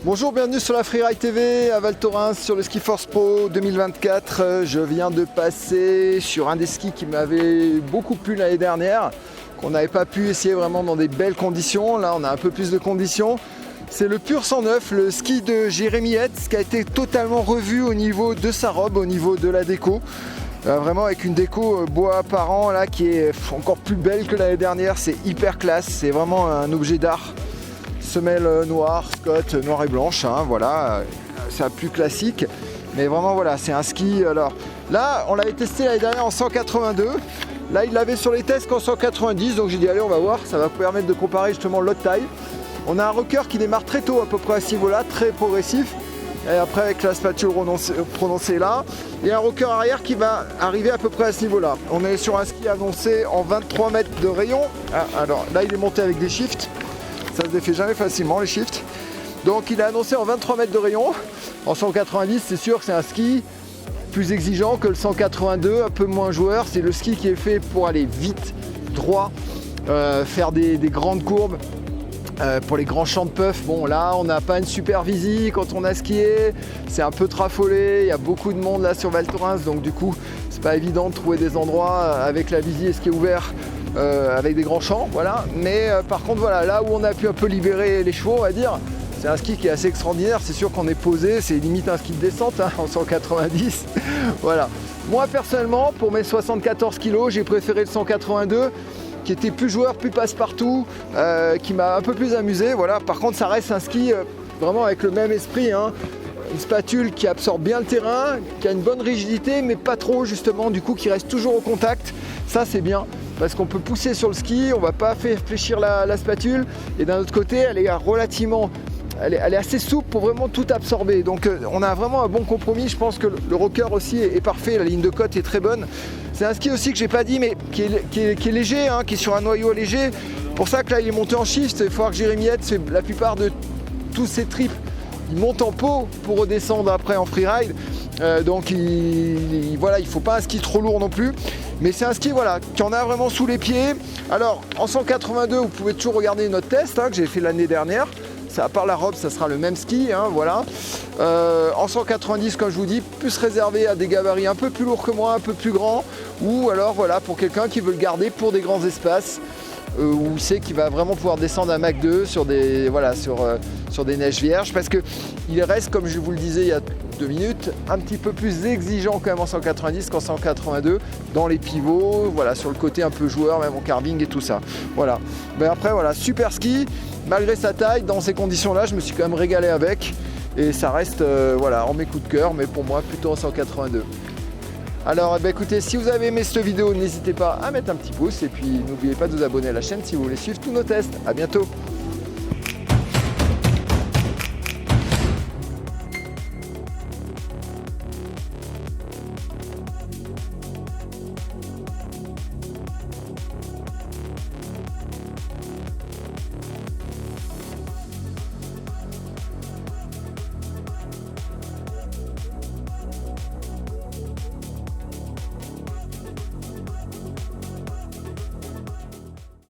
Bonjour, bienvenue sur la Freeride TV à Val Thorens sur le Ski Force Pro 2024. Je viens de passer sur un des skis qui m'avait beaucoup plu l'année dernière, qu'on n'avait pas pu essayer vraiment dans des belles conditions. Là, on a un peu plus de conditions. C'est le Pure 109, le ski de Jérémy Hetz, qui a été totalement revu au niveau de sa robe, au niveau de la déco. Vraiment avec une déco bois apparent là qui est encore plus belle que l'année dernière. C'est hyper classe, c'est vraiment un objet d'art. Semelle noire, Scott noir et blanche, hein, voilà, c'est un plus classique, mais vraiment voilà, c'est un ski. Alors là, on l'avait testé l'année dernière en 182, là il l'avait sur les tests qu'en 190, donc j'ai dit allez on va voir, ça va permettre de comparer justement l'autre taille. On a un rocker qui démarre très tôt à peu près à ce niveau-là, très progressif, et après avec la spatule prononcée là, et un rocker arrière qui va arriver à peu près à ce niveau-là. On est sur un ski annoncé en 23 mètres de rayon. Alors là il est monté avec des shifts. Ça ne se défait jamais facilement les shifts. Donc il est annoncé en 23 mètres de rayon. En 190, c'est sûr que c'est un ski plus exigeant que le 182, un peu moins joueur. C'est le ski qui est fait pour aller vite, droit, faire des grandes courbes. Pour les grands champs de puff, bon là on n'a pas une super visie quand on a skié, c'est un peu trafolé, il y a beaucoup de monde là sur Val Thorens, donc du coup c'est pas évident de trouver des endroits avec la visie et ce qui est ouvert. Avec des grands champs, voilà. Mais par contre, voilà, là où on a pu un peu libérer les chevaux, on va dire, c'est un ski qui est assez extraordinaire. C'est sûr qu'on est posé, c'est limite un ski de descente hein, en 190. Voilà. Moi personnellement, pour mes 74 kg, j'ai préféré le 182, qui était plus joueur, plus passe-partout, qui m'a un peu plus amusé. Voilà. Par contre, ça reste un ski vraiment avec le même esprit. Hein. Une spatule qui absorbe bien le terrain, qui a une bonne rigidité, mais pas trop justement, du coup, qui reste toujours au contact. Ça, c'est bien. Parce qu'on peut pousser sur le ski, on ne va pas faire fléchir la spatule, et d'un autre côté elle est relativement, elle est assez souple pour vraiment tout absorber, donc on a vraiment un bon compromis. Je pense que le rocker aussi est parfait, la ligne de côte est très bonne. C'est un ski aussi que j'ai pas dit, mais qui est léger, hein, qui est sur un noyau léger, pour ça que là il est monté en shift. Il faut voir que Jérémy Hetz fait la plupart de tous ses trips, il monte en pot pour redescendre après en freeride. Donc voilà, il ne faut pas un ski trop lourd non plus, mais c'est un ski voilà, qui en a vraiment sous les pieds. Alors en 182 vous pouvez toujours regarder notre test hein, que j'ai fait l'année dernière, ça, à part la robe ça sera le même ski hein, voilà. En 190 comme je vous dis, plus réservé à des gabarits un peu plus lourds que moi, un peu plus grands, ou alors voilà pour quelqu'un qui veut le garder pour des grands espaces, où il sait qu'il va vraiment pouvoir descendre un Mach 2 sur des, voilà, sur des neiges vierges, parce qu'il reste, comme je vous le disais il y a 2 minutes, un petit peu plus exigeant quand même en 190 qu'en 182 dans les pivots, voilà, sur le côté un peu joueur, même en carving et tout ça. Voilà. Mais après voilà, super ski, malgré sa taille, dans ces conditions-là, je me suis quand même régalé avec, et ça reste voilà, en mes coups de cœur, mais pour moi plutôt en 182. Alors écoutez, si vous avez aimé cette vidéo, n'hésitez pas à mettre un petit pouce et puis n'oubliez pas de vous abonner à la chaîne si vous voulez suivre tous nos tests. À bientôt.